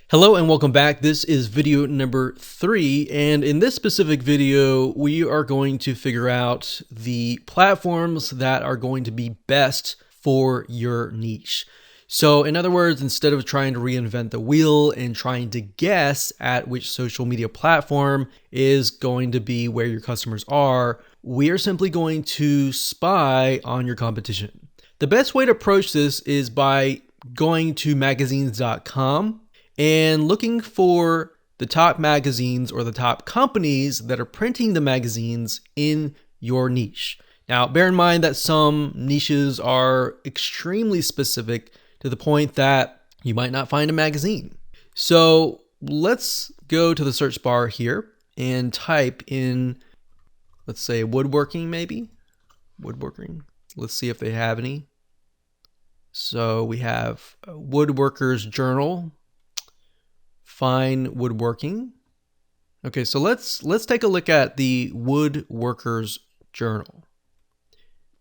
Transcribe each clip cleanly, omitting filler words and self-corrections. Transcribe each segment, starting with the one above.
Hello and welcome back. This is video number 3, and in this specific video we are going to figure out the platforms that are going to be best for your niche. So in other words, instead of trying to reinvent the wheel and trying to guess at which social media platform is going to be where your customers are, we are simply going to spy on your competition. The best way to approach this is by going to magazines.com and looking for the top magazines or the top companies that are printing the magazines in your niche. Now, bear in mind that some niches are extremely specific to the point that you might not find a magazine. So let's go to the search bar here and type in, let's say woodworking maybe. Woodworking. Let's see if they have any. So we have Woodworkers Journal. Fine woodworking. Okay, so let's take a look at the Woodworkers Journal.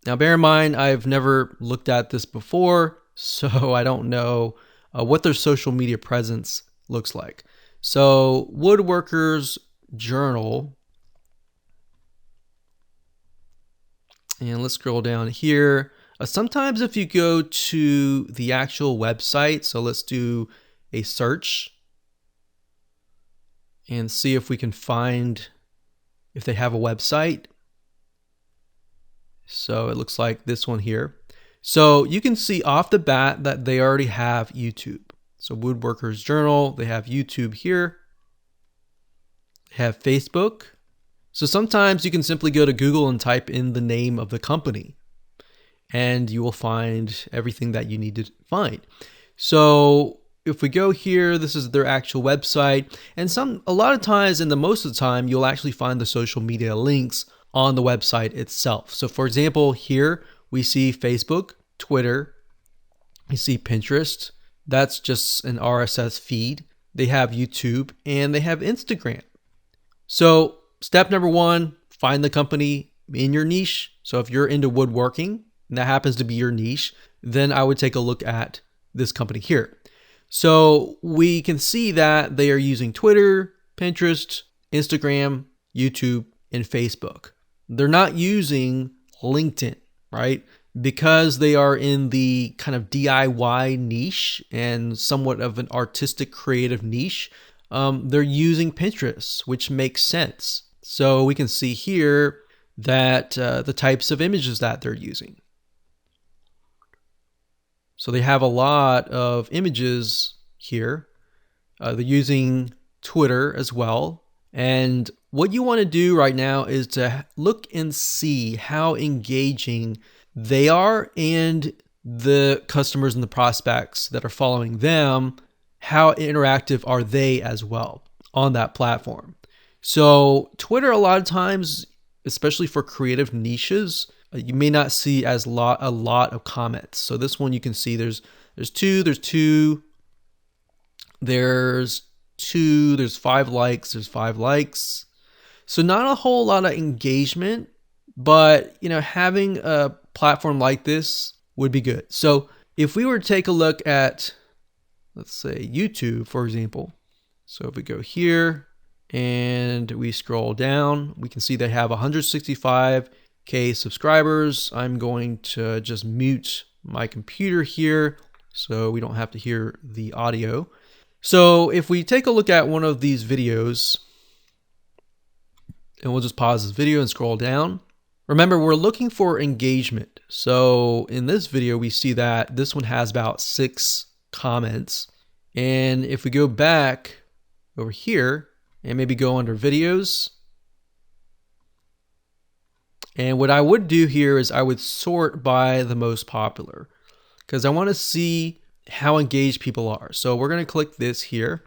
Now, bear in mind, I've never looked at this before, so I don't know what their social media presence looks like. So, Woodworkers Journal, and let's scroll down here. Sometimes if you go to the actual website, so let's do a search and see if we can find if they have a website. So it looks like this one here. So you can see off the bat that they already have YouTube. So Woodworkers Journal, they have YouTube here. They have Facebook. So sometimes you can simply go to Google and type in the name of the company, and you will find everything that you need to find. So if we go here, this is their actual website, and a lot of times, and most of the time, you'll actually find the social media links on the website itself. So for example, here we see Facebook, Twitter, we see Pinterest. That's just an RSS feed. They have YouTube and they have Instagram. So step number 1, find the company in your niche. So if you're into woodworking and that happens to be your niche, then I would take a look at this company here. So we can see that they are using Twitter, Pinterest, Instagram, YouTube, and Facebook. They're not using LinkedIn, right? Because they are in the kind of DIY niche and somewhat of an artistic creative niche, they're using Pinterest, which makes sense. So we can see here that the types of images that they're using. So they have a lot of images here. They're using Twitter as well. And what you want to do right now is to look and see how engaging they are and the customers and the prospects that are following them, how interactive are they as well on that platform. So Twitter, a lot of times, especially for creative niches, you may not see as a lot of comments. So this one you can see there's 2, there's 5 likes, there's 5 likes. So not a whole lot of engagement, but having a platform like this would be good. So if we were to take a look at, let's say YouTube, for example. So if we go here and we scroll down, we can see they have 165K subscribers. I'm going to just mute my computer here so we don't have to hear the audio. So if we take a look at one of these videos, and we'll just pause this video and scroll down. Remember, we're looking for engagement. So in this video, we see that this one has about 6 comments. And if we go back over here and maybe go under videos, and what I would do here is I would sort by the most popular because I want to see how engaged people are. So we're going to click this here.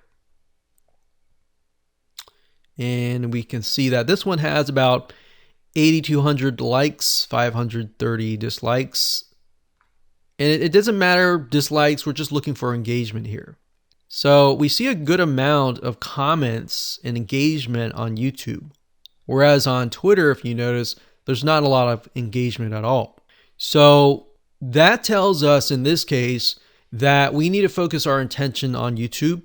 And we can see that this one has about 8,200 likes, 530 dislikes. And it doesn't matter dislikes, we're just looking for engagement here. So we see a good amount of comments and engagement on YouTube. Whereas on Twitter, if you notice, there's not a lot of engagement at all. So that tells us in this case that we need to focus our attention on YouTube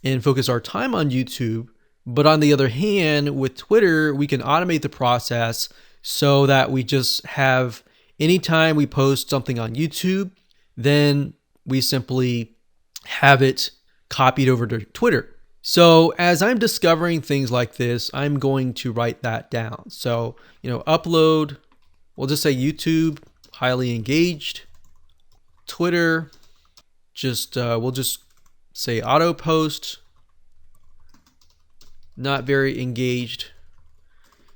and focus our time on YouTube. But on the other hand, with Twitter, we can automate the process so that we just have, anytime we post something on YouTube, then we simply have it copied over to Twitter. So as I'm discovering things like this, I'm going to write that down. So, upload, we'll just say YouTube, highly engaged. Twitter, we'll just say auto post, not very engaged.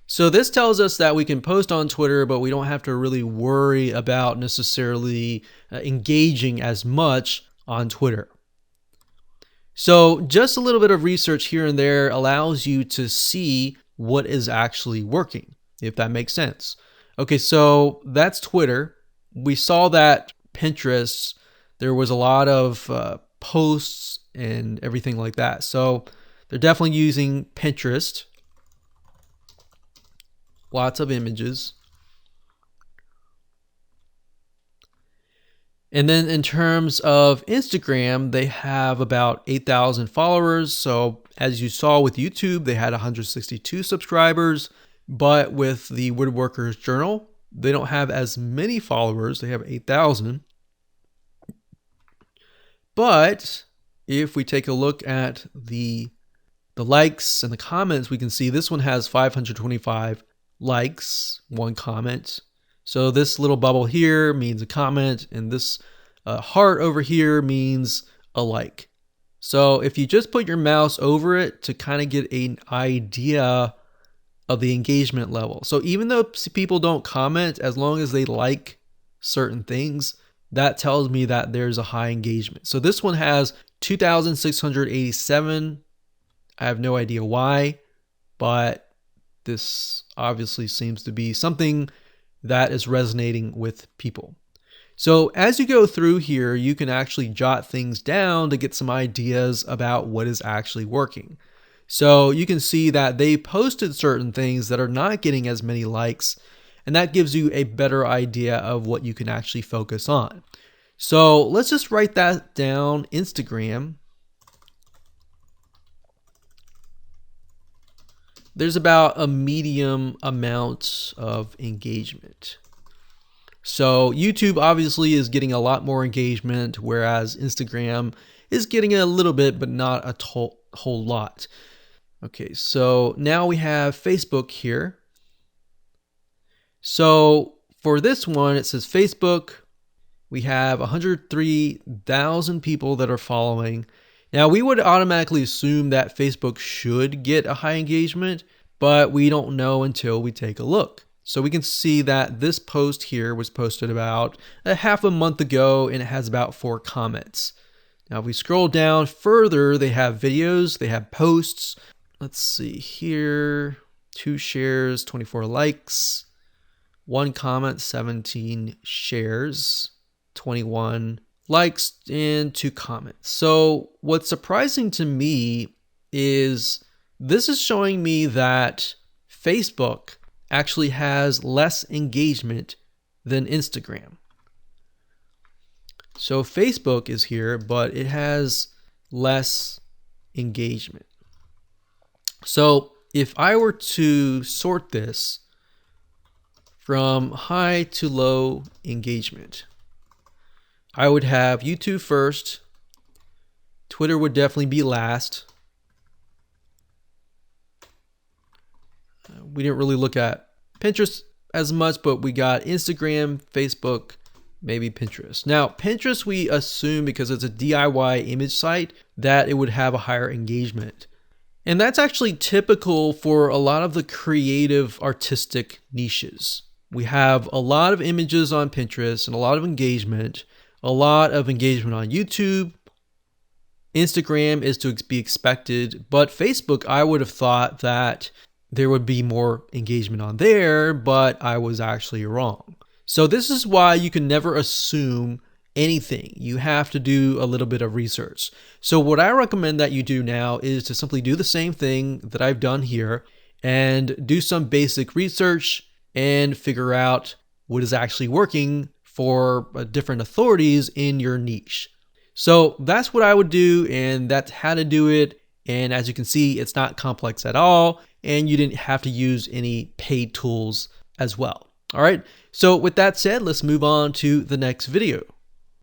So this tells us that we can post on Twitter, but we don't have to really worry about necessarily engaging as much on Twitter. So just a little bit of research here and there allows you to see what is actually working, if that makes sense. Okay, so that's Twitter. We saw that Pinterest, there was a lot of posts and everything like that. So they're definitely using Pinterest. Lots of images. And then in terms of Instagram, they have about 8,000 followers. So as you saw with YouTube, they had 162 subscribers. But with the Woodworkers Journal, they don't have as many followers. They have 8,000. But if we take a look at the likes and the comments, we can see this one has 525 likes, 1 comment. So this little bubble here means a comment, and this heart over here means a like. So if you just put your mouse over it to kind of get an idea of the engagement level. So even though people don't comment, as long as they like certain things, that tells me that there's a high engagement. So this one has 2,687. I have no idea why, but this obviously seems to be something that is resonating with people. So as you go through here, you can actually jot things down to get some ideas about what is actually working. So you can see that they posted certain things that are not getting as many likes, and that gives you a better idea of what you can actually focus on. So let's just write that down. Instagram. There's about a medium amount of engagement. So YouTube obviously is getting a lot more engagement, whereas Instagram is getting a little bit, but not a whole lot. Okay, so now we have Facebook here. So for this one, it says Facebook. We have 103,000 people that are following. Now, we would automatically assume that Facebook should get a high engagement, but we don't know until we take a look. So we can see that this post here was posted about a half a month ago, and it has about 4 comments. Now, if we scroll down further, they have videos, they have posts. Let's see here, 2 shares, 24 likes, 1 comment, 17 shares, 21 likes, and 2 comments. So what's surprising to me is this is showing me that Facebook actually has less engagement than Instagram. So Facebook is here, but it has less engagement. So if I were to sort this from high to low engagement, I would have YouTube first, Twitter would definitely be last. We didn't really look at Pinterest as much, but we got Instagram, Facebook, maybe Pinterest. Now, Pinterest, we assume because it's a DIY image site that it would have a higher engagement. And that's actually typical for a lot of the creative artistic niches. We have a lot of images on Pinterest and a lot of engagement on YouTube. Instagram is to be expected, but Facebook, I would have thought that there would be more engagement on there, but I was actually wrong. So this is why you can never assume anything. You have to do a little bit of research. So what I recommend that you do now is to simply do the same thing that I've done here and do some basic research and figure out what is actually working for different authorities in your niche. So that's what I would do, and that's how to do it. And as you can see, it's not complex at all, and you didn't have to use any paid tools as well. All right, so with that said, let's move on to the next video.